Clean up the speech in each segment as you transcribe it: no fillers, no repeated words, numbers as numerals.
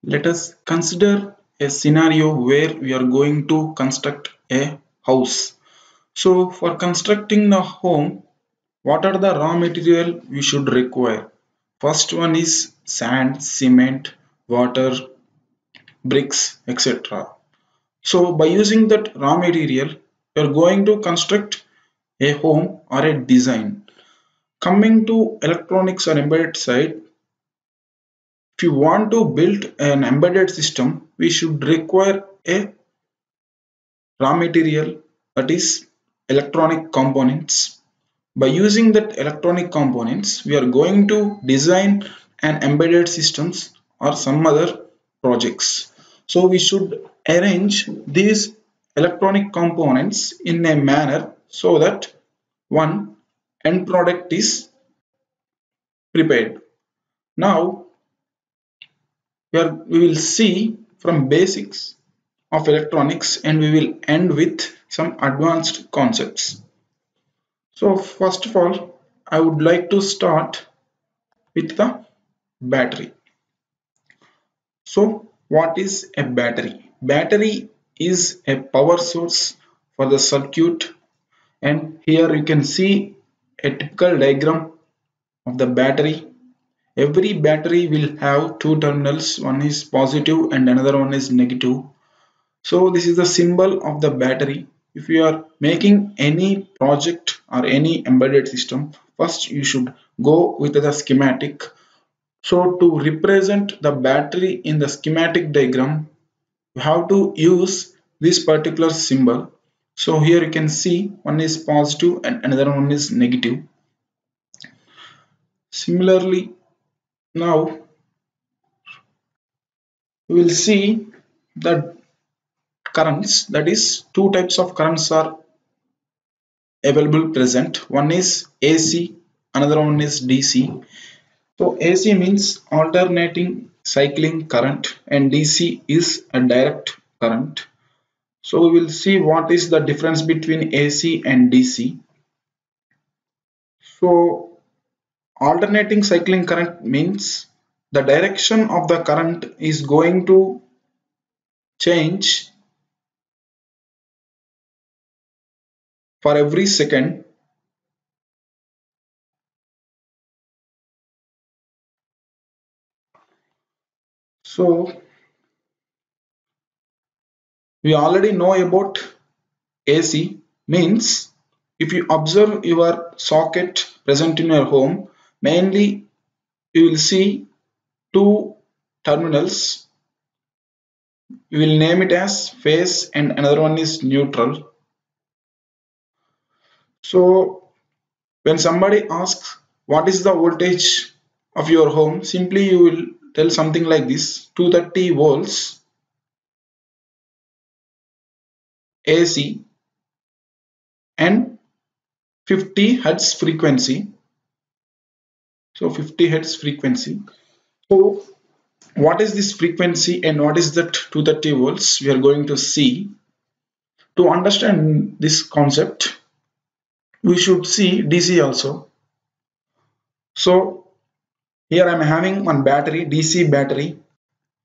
Let us consider a scenario where we are going to construct a house. So for constructing the home, what are the raw material we should require? First one is sand, cement, water, bricks, etc. So by using that raw material, you are going to construct a home or a design. Coming to electronics or embedded side, if you want to build an embedded system, we should require a raw material, that is electronic components. By using that electronic components, we are going to design an embedded systems or some other projects. So we should arrange these electronic components in a manner so that one end product is prepared. Now we will see from basics of electronics and we will end with some advanced concepts. So first of all, I would like to start with the battery. So what is a battery? Battery is a power source for the circuit, and here you can see a typical diagram of the battery. Every battery will have two terminals, one is positive and another one is negative. So this is the symbol of the battery. If you are making any project or any embedded system, first you should go with the schematic. So to represent the battery in the schematic diagram, you have to use this particular symbol. So here you can see one is positive and another one is negative. Similarly, now we will see that currents, that is two types of currents are available present. One is AC, another one is DC. So AC means alternating cycling current and DC is a direct current. So we will see what is the difference between AC and DC. So alternating cycling current means the direction of the current is going to change for every second. So we already know about AC means if you observe your socket present in your home, mainly you will see two terminals. We will name it as phase and another one is neutral. So when somebody asks what is the voltage of your home, simply you will tell something like this: 230 volts AC and 50 hertz frequency. So 50 hertz frequency. So what is this frequency and what is that 230 volts? We are going to see. To understand this concept, we should see DC also. So here I am having one battery, DC battery.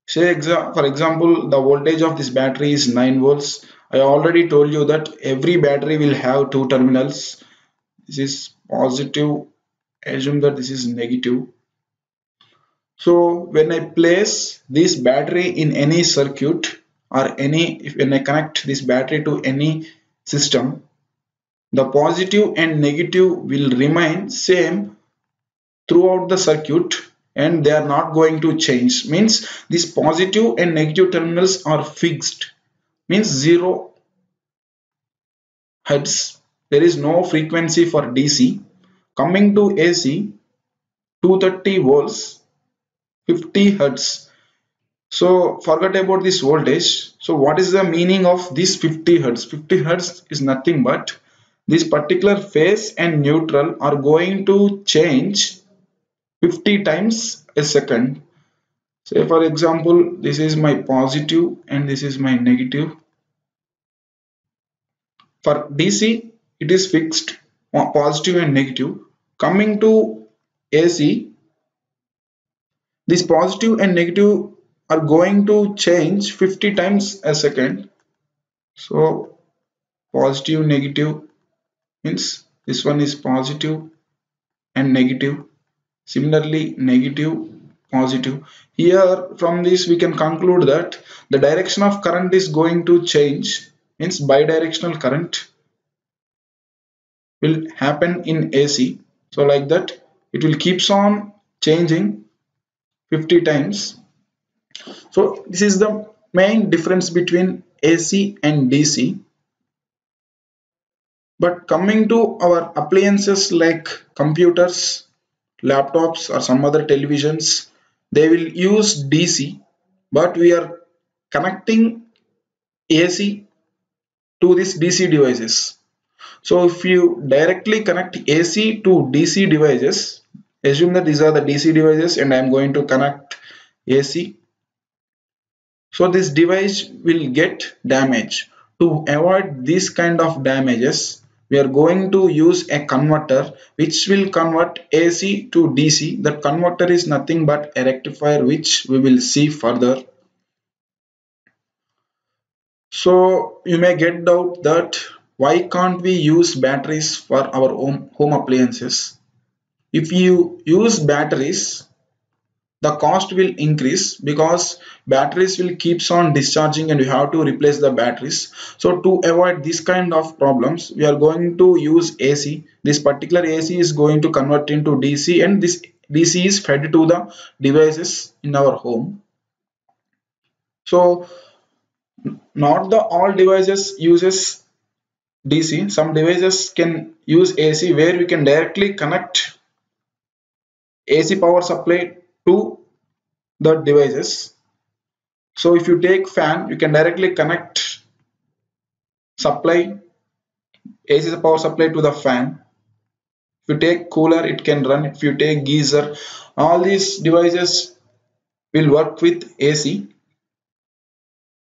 Say for example, the voltage of this battery is 9 volts. I already told you that every battery will have two terminals. This is positive. Assume that this is negative. So when I place this battery in any circuit or when I connect this battery to any system, the positive and negative will remain same throughout the circuit and they are not going to change. Means these positive and negative terminals are fixed. Means 0 hertz. There is no frequency for DC. Coming to AC, 230 volts, 50 hertz. So forget about this voltage. So what is the meaning of this 50 hertz? 50 hertz is nothing but this particular phase and neutral are going to change 50 times a second. Say for example, this is my positive and this is my negative. For DC, it is fixed, positive and negative. Coming to AC, this positive and negative are going to change 50 times a second. So positive, negative means this one is positive and negative. Similarly, negative, positive. Here from this we can conclude that the direction of current is going to change, means bidirectional current will happen in AC. So like that it will keeps on changing 50 times. So this is the main difference between AC and DC. But coming to our appliances like computers, laptops or some other televisions, they will use DC, but we are connecting AC to these DC devices. So if you directly connect AC to DC devices, assume that these are the DC devices and I am going to connect AC. So this device will get damaged. To avoid this kind of damages, we are going to use a converter which will convert AC to DC. That converter is nothing but a rectifier, which we will see further. So you may get doubt that why can't we use batteries for our home appliances? If you use batteries, the cost will increase because batteries will keeps on discharging and you have to replace the batteries. So to avoid this kind of problems, we are going to use AC. This particular AC is going to convert into DC, and this DC is fed to the devices in our home. So not the all devices uses DC. Some devices can use AC, where we can directly connect AC power supply to the devices. So if you take fan, you can directly connect supply AC power supply to the fan. If you take cooler, it can run. If you take geyser, all these devices will work with AC.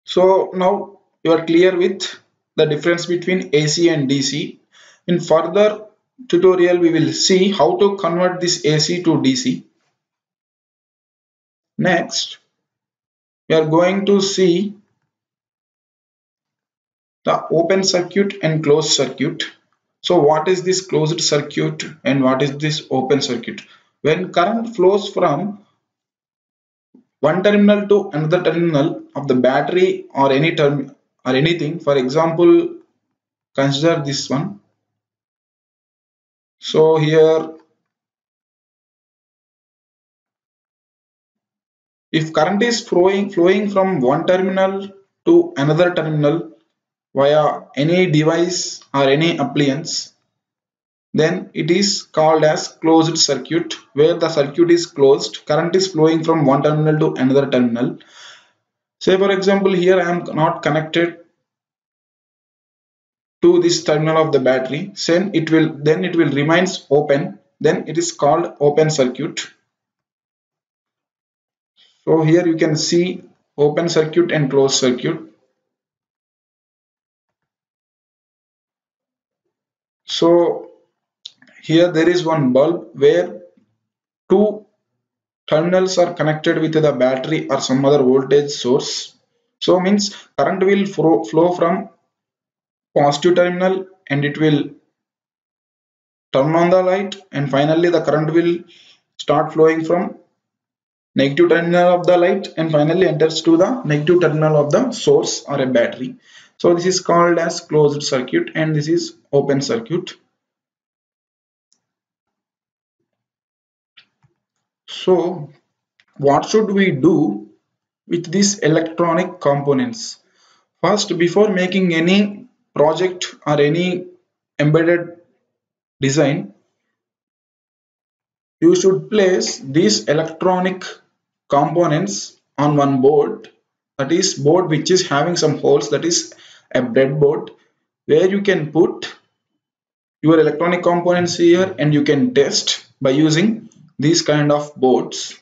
So now you are clear with the difference between AC and DC. In further tutorial, we will see how to convert this AC to DC. Next, we are going to see the open circuit and closed circuit. So what is this closed circuit and what is this open circuit? When current flows from one terminal to another terminal of the battery or any term or anything, for example, consider this one. So here, if current is flowing from one terminal to another terminal via any device or any appliance, then it is called as closed circuit, where the circuit is closed, current is flowing from one terminal to another terminal. Say for example, here I am not connected to this terminal of the battery, then it will remains open, then it is called open circuit. So here you can see open circuit and closed circuit. So here there is one bulb where two terminals are connected with the battery or some other voltage source. So means current will flow from positive terminal and it will turn on the light, and finally the current will start flowing from negative terminal of the light and finally enters to the negative terminal of the source or a battery. So this is called as closed circuit and this is open circuit. So what should we do with these electronic components? First, before making any project or any embedded design, you should place these electronic components on one board, that is board which is having some holes, that is a breadboard, where you can put your electronic components here and you can test by using these kind of boards.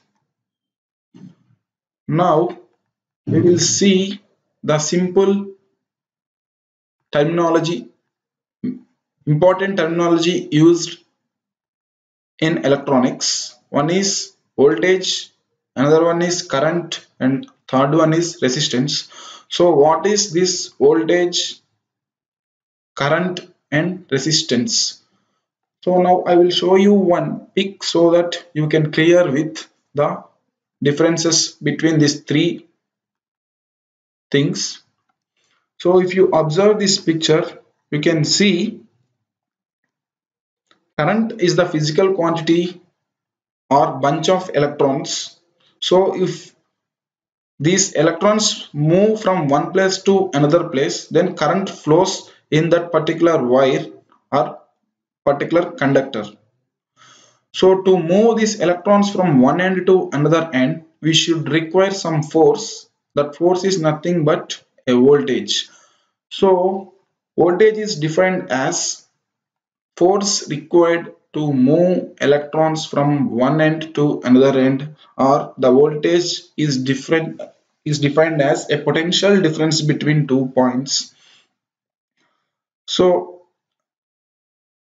Now we will see the simple terminology, important terminology used in electronics. One is voltage, another one is current, and third one is resistance. So what is this voltage, current and resistance? So now I will show you one pic so that you can clear with the differences between these three things. So if you observe this picture, you can see current is the physical quantity or bunch of electrons. So if these electrons move from one place to another place, then current flows in that particular wire or particular conductor. So to move these electrons from one end to another end, we should require some force. That force is nothing but a voltage. So voltage is defined as force required to move electrons from one end to another end, or the voltage is defined as a potential difference between 2 points. So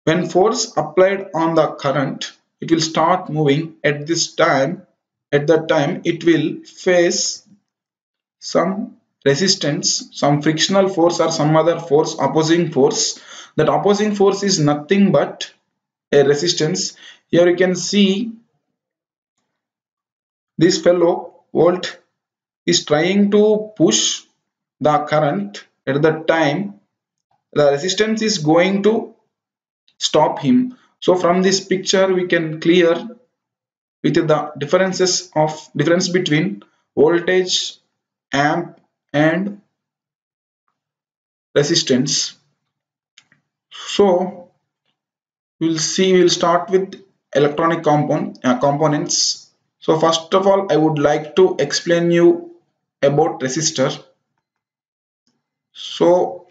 when force applied on the current, it will start moving. At that time it will face some resistance, some frictional force or some other force, opposing force. That opposing force is nothing but a resistance. Here you can see this fellow volt is trying to push the current. At that time the resistance is going to stop him. So from this picture we can clear with the difference between voltage, amp and resistance. So we'll start with electronic components. So first of all, I would like to explain you about resistor. So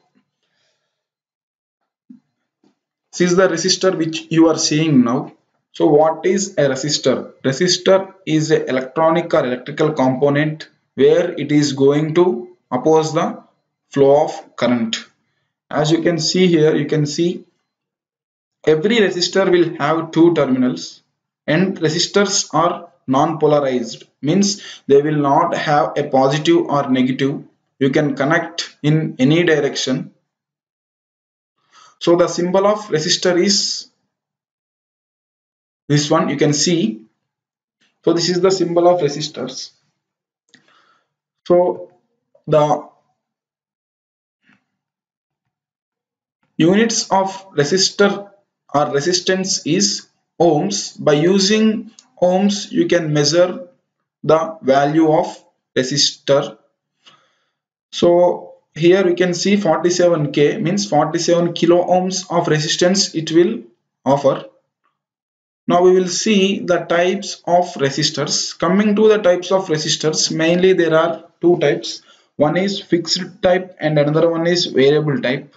this is the resistor which you are seeing now. So what is a resistor? Resistor is an electronic or electrical component where it is going to oppose the flow of current. As you can see here, you can see every resistor will have two terminals, and resistors are non-polarized, means they will not have a positive or negative. You can connect in any direction. So the symbol of resistor is this one, you can see. So this is the symbol of resistors. So the units of resistor or resistance is ohms. By using ohms you can measure the value of resistor. So here we can see 47K means 47 kilo ohms of resistance it will offer. Now we will see the types of resistors. Coming to the types of resistors, mainly there are two types. One is fixed type and another one is variable type.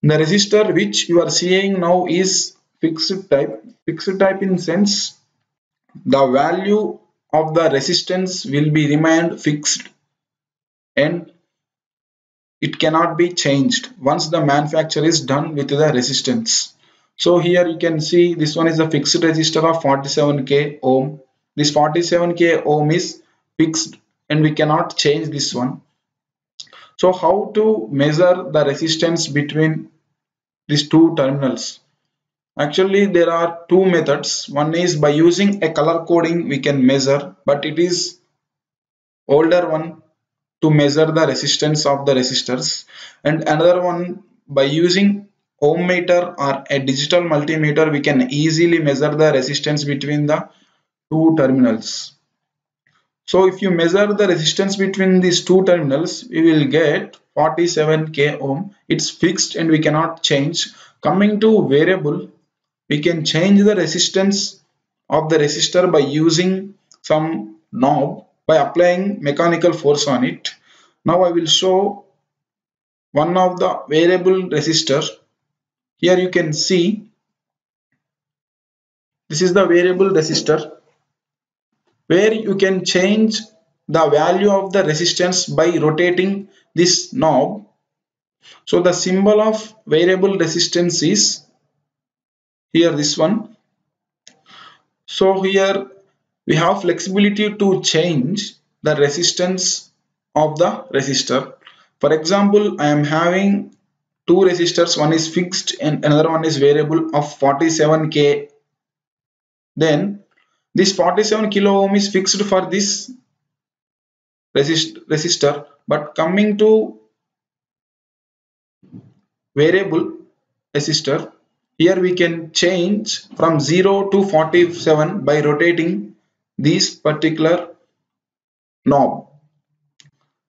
The resistor which you are seeing now is fixed type. Fixed type in sense the value of the resistance will be remained fixed and it cannot be changed once the manufacture is done with the resistance. So here you can see this one is a fixed resistor of 47K ohm. This 47K ohm is fixed and we cannot change this one. So how to measure the resistance between these two terminals? Actually there are two methods. One is by using a color coding we can measure, but it is older one to measure the resistance of the resistors, and another one by using ohm meter or a digital multimeter we can easily measure the resistance between the two terminals. So if you measure the resistance between these two terminals we will get 47K ohm. It's fixed and we cannot change. Coming to variable, we can change the resistance of the resistor by using some knob by applying mechanical force on it. Now I will show one of the variable resistor. Here you can see this is the variable resistor where you can change the value of the resistance by rotating this knob. So the symbol of variable resistance is here this one. So here we have flexibility to change the resistance of the resistor. For example, I am having two resistors, one is fixed and another one is variable of 47k. Then this 47 kilo ohm is fixed for this resistor, but coming to variable resistor, here we can change from 0 to 47 by rotating this particular knob.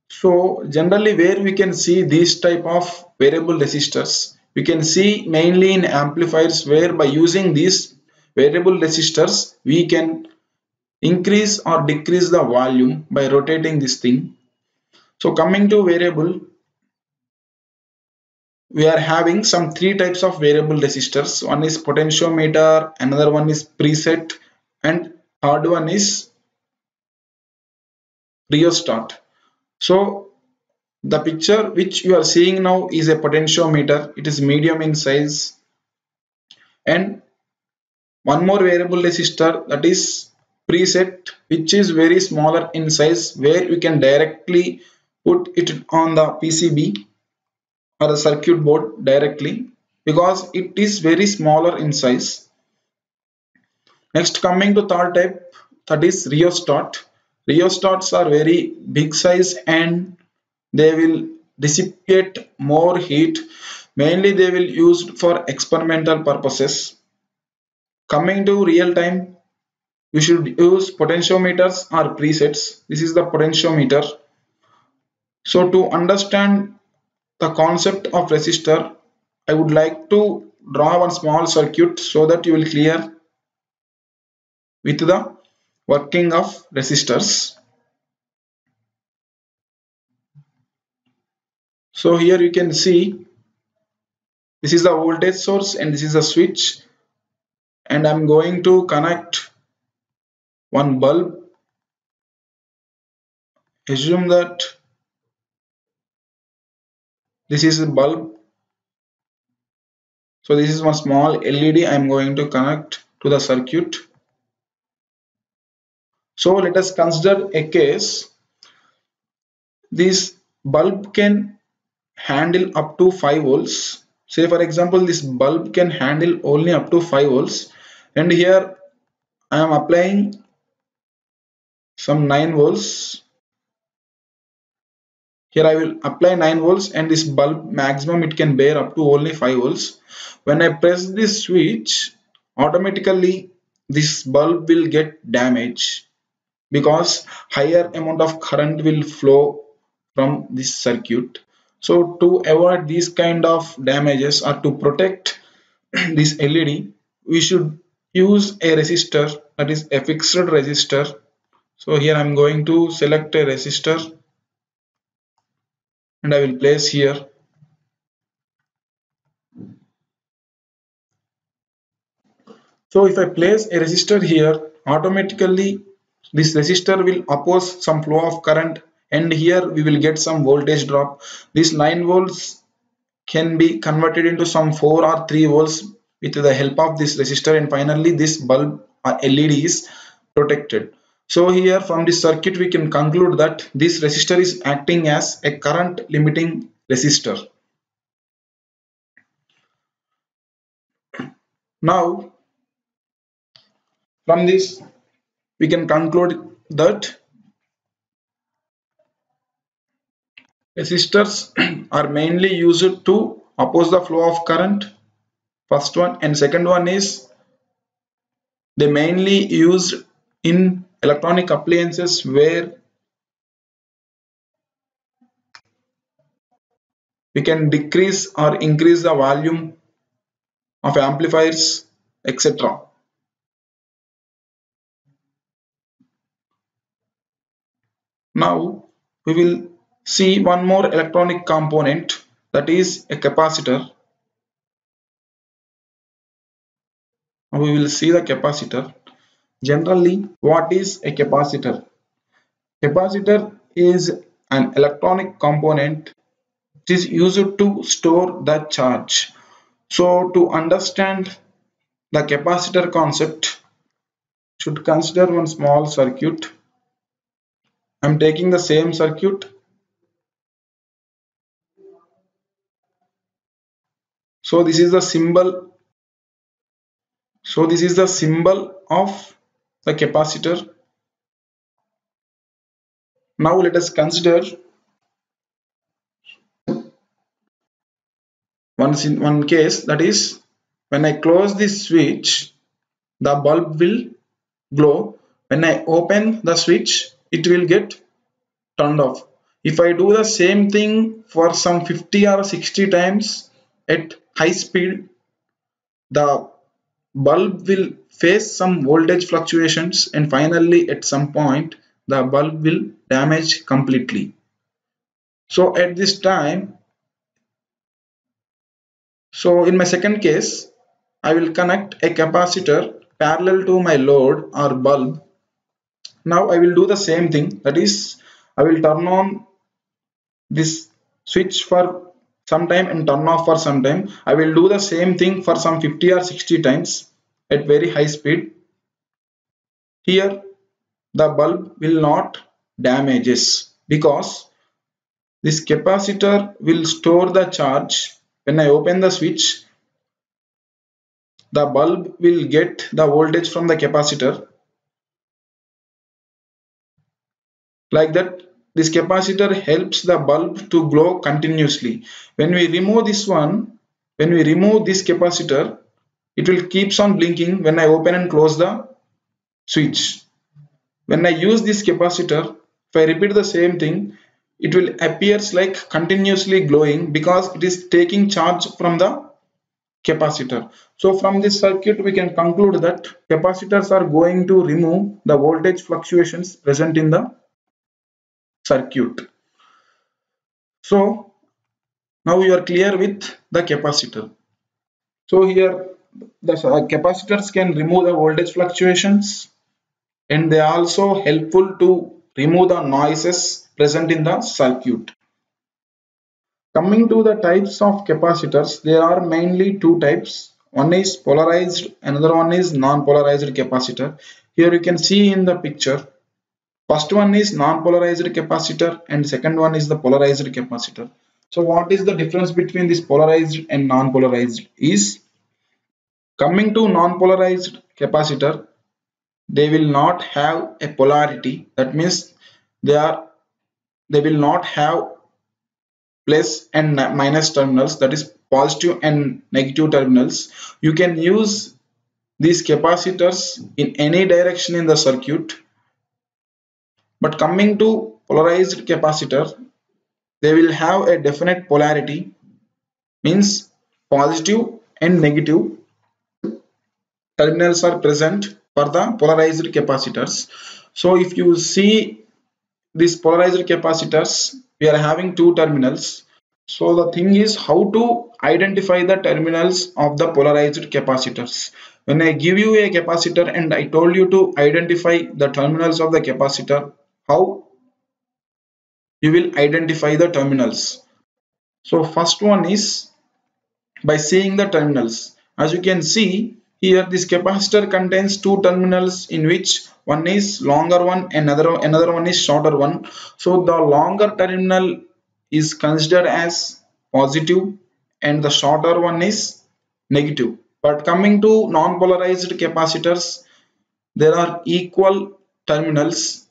So generally where we can see these type of variable resistors, we can see mainly in amplifiers, where by using these variable resistors we can increase or decrease the volume by rotating this thing. So coming to variable, we are having some three types of variable resistors. One is potentiometer, another one is preset, and third one is rheostat. So the picture which you are seeing now is a potentiometer. It is medium in size, and one more variable resistor, that is preset, which is very smaller in size, where you can directly put it on the PCB or the circuit board directly, because it is very smaller in size. Next, coming to third type, that is rheostat. Rheostats are very big size and they will dissipate more heat. Mainly they will used for experimental purposes. Coming to real time, we should use potentiometers or presets. This is the potentiometer. So to understand the concept of resistor, I would like to draw one small circuit so that you will clear with the working of resistors. So here you can see this is the voltage source and this is a switch, and I'm going to connect one bulb. Assume that this is a bulb. So this is one small LED I'm going to connect to the circuit. So let us consider a case. This bulb can handle up to 5 volts. Say for example, this bulb can handle only up to 5 volts, and here I am applying some 9 volts. Here I will apply 9 volts, and this bulb maximum it can bear up to only 5 volts. When I press this switch, automatically this bulb will get damaged, because higher amount of current will flow from this circuit. So to avoid these kind of damages or to protect this LED, we should use a resistor, that is a fixed resistor. So here I am going to select a resistor and I will place here. So if I place a resistor here, automatically this resistor will oppose some flow of current, and here we will get some voltage drop. This 9 volts can be converted into some 4 or 3 volts with the help of this resistor, and finally this bulb or LED is protected. So here from this circuit we can conclude that this resistor is acting as a current limiting resistor. Now from this we can conclude that resistors are mainly used to oppose the flow of current, first one, and second one is they mainly used in electronic appliances where we can decrease or increase the volume of amplifiers, etc. Now we will see one more electronic component, that is a capacitor. Now we will see the capacitor. Generally, what is a capacitor? Capacitor is an electronic component. It is used to store the charge. So to understand the capacitor concept, should consider one small circuit. I am taking the same circuit So this is the symbol. So this is the symbol of the capacitor. Now let us consider one case, that is when I close this switch, the bulb will glow. When I open the switch, it will get turned off. If I do the same thing for some 50 or 60 times at high speed, the bulb will face some voltage fluctuations, and finally at some point the bulb will damage completely. So at this time, so in my second case, I will connect a capacitor parallel to my load or bulb. Now I will do the same thing, that is I will turn on this switch for some time and turn off for some time. I will do the same thing for some 50 or 60 times at very high speed. Here the bulb will not damages because this capacitor will store the charge. When I open the switch, the bulb will get the voltage from the capacitor. Like that, this capacitor helps the bulb to glow continuously. When we remove this one, when we remove this capacitor, it will keeps on blinking when I open and close the switch. When I use this capacitor, if I repeat the same thing, it will appears like continuously glowing because it is taking charge from the capacitor. So from this circuit we can conclude that capacitors are going to remove the voltage fluctuations present in the circuit. So now you are clear with the capacitor. So here the capacitors can remove the voltage fluctuations, and they are also helpful to remove the noises present in the circuit. Coming to the types of capacitors, there are mainly two types. One is polarized, another one is non-polarized capacitor. Here you can see in the picture, first one is non-polarized capacitor and second one is the polarized capacitor. So what is the difference between this polarized and non-polarized is, coming to non-polarized capacitor, they will not have a polarity. That means they will not have plus and minus terminals, that is positive and negative terminals. You can use these capacitors in any direction in the circuit. But coming to polarized capacitor, they will have a definite polarity, means positive and negative terminals are present for the polarized capacitors. So if you see these polarized capacitors, we are having two terminals. So the thing is how to identify the terminals of the polarized capacitors. When I give you a capacitor and I told you to identify the terminals of the capacitor, how you will identify the terminals? So first one is by seeing the terminals. As you can see here, this capacitor contains two terminals in which one is longer one and another one is shorter one. So the longer terminal is considered as positive and the shorter one is negative. But coming to non-polarized capacitors, there are equal terminals,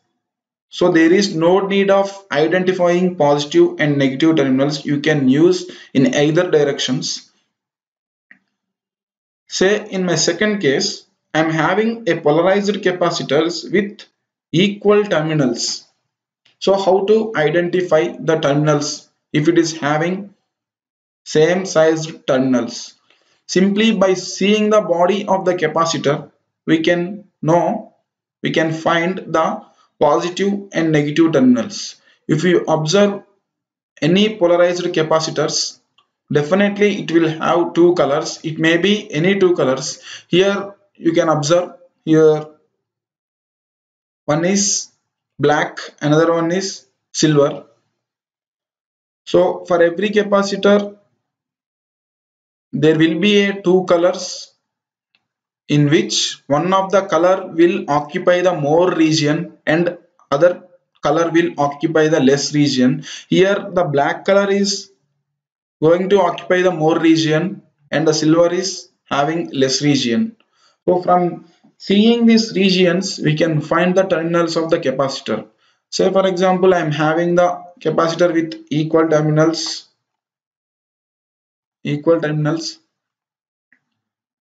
so there is no need of identifying positive and negative terminals. You can use in either directions. Say in my second case, I am having a polarized capacitors with equal terminals. So how to identify the terminals if it is having same sized terminals? Simply by seeing the body of the capacitor, we can know, we can find the positive and negative terminals. If you observe any polarized capacitors, definitely it will have two colors. It may be any two colors. Here you can observe, here one is black, another one is silver. So for every capacitor there will be a two colors in which one of the color will occupy the more region and other color will occupy the less region. Here the black color is going to occupy the more region and the silver is having less region. So from seeing these regions, we can find the terminals of the capacitor. Say for example, I am having the capacitor with equal terminals.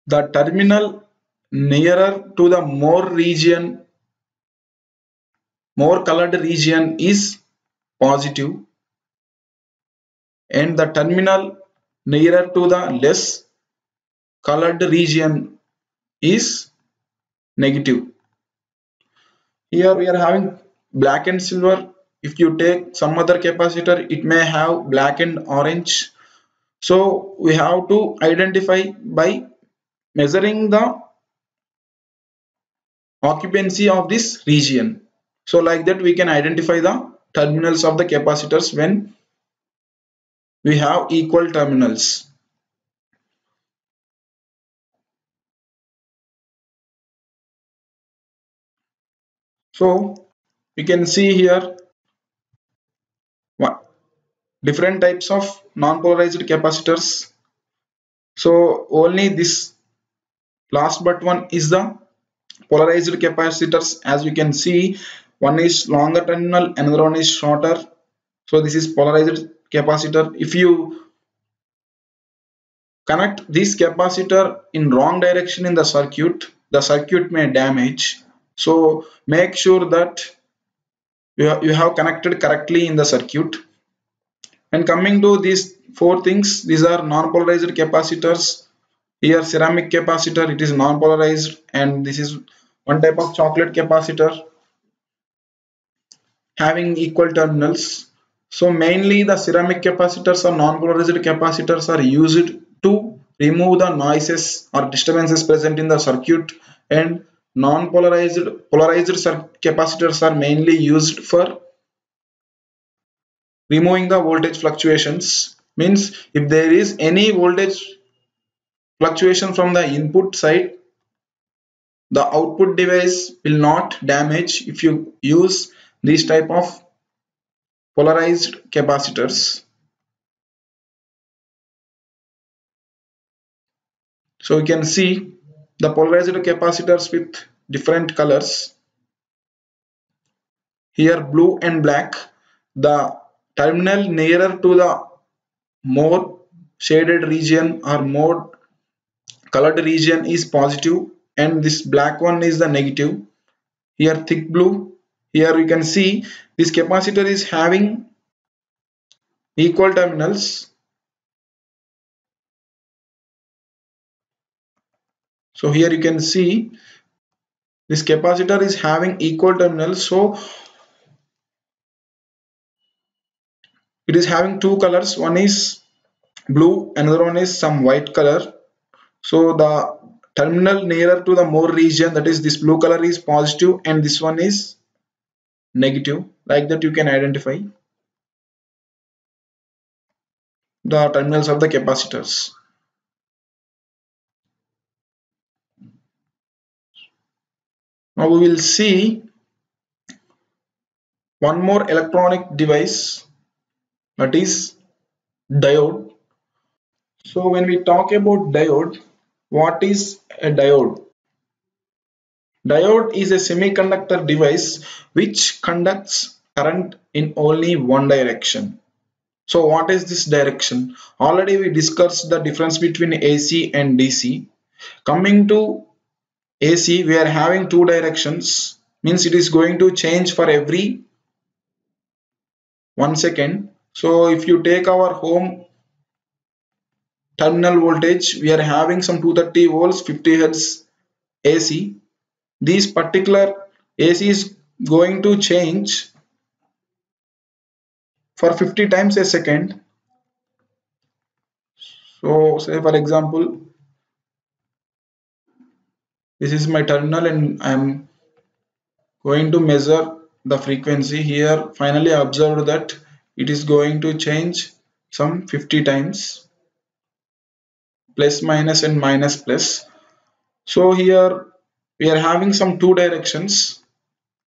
The terminal nearer to the more colored region is positive, and the terminal nearer to the less colored region is negative. Here we are having black and silver. If you take some other capacitor, it may have black and orange. So we have to identify by measuring the occupancy of this region. So like that we can identify the terminals of the capacitors when we have equal terminals. So we can see here different types of non-polarized capacitors. So only this last but one is the polarized capacitors. As we can see, one is longer terminal, another one is shorter. So this is polarized capacitor. If you connect this capacitor in wrong direction in the circuit may damage. So make sure that you have connected correctly in the circuit. And coming to these four things, these are non-polarized capacitors. Here ceramic capacitor, it is non-polarized, and this is one type of chocolate capacitor having equal terminals. So mainly the ceramic capacitors or non-polarized capacitors are used to remove the noises or disturbances present in the circuit, and polarized capacitors are mainly used for removing the voltage fluctuations. Means if there is any voltage fluctuation from the input side, the output device will not damage if you use these type of polarized capacitors. So you can see the polarized capacitors with different colors. Here blue and black. The terminal nearer to the more shaded region or more colored region is positive, and this black one is the negative. Here thick blue. Here you can see this capacitor is having equal terminals. So here you can see this capacitor is having equal terminals. So it is having two colors. One is blue, another one is some white color. So the terminal nearer to the more region, that is this blue color, is positive and this one is negative. Like that you can identify the terminals of the capacitors. Now we will see one more electronic device, that is diode. So when we talk about diode, what is a diode? Diode is a semiconductor device which conducts current in only one direction. So what is this direction? Already we discussed the difference between AC and DC. Coming to AC, we are having two directions, means it is going to change for every 1 second. So if you take our home terminal voltage, we are having some 230 volts, 50 hertz AC. This particular AC is going to change for 50 times a second. So say for example, this is my terminal and I am going to measure the frequency. Here finally I observed that it is going to change some 50 times, plus minus and minus plus. So here we are having some two directions.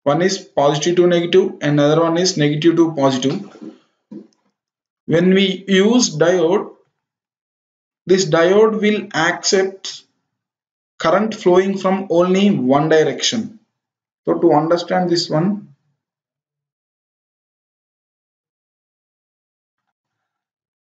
One is positive to negative and another one is negative to positive. When we use diode, this diode will accept current flowing from only one direction. So to understand this one,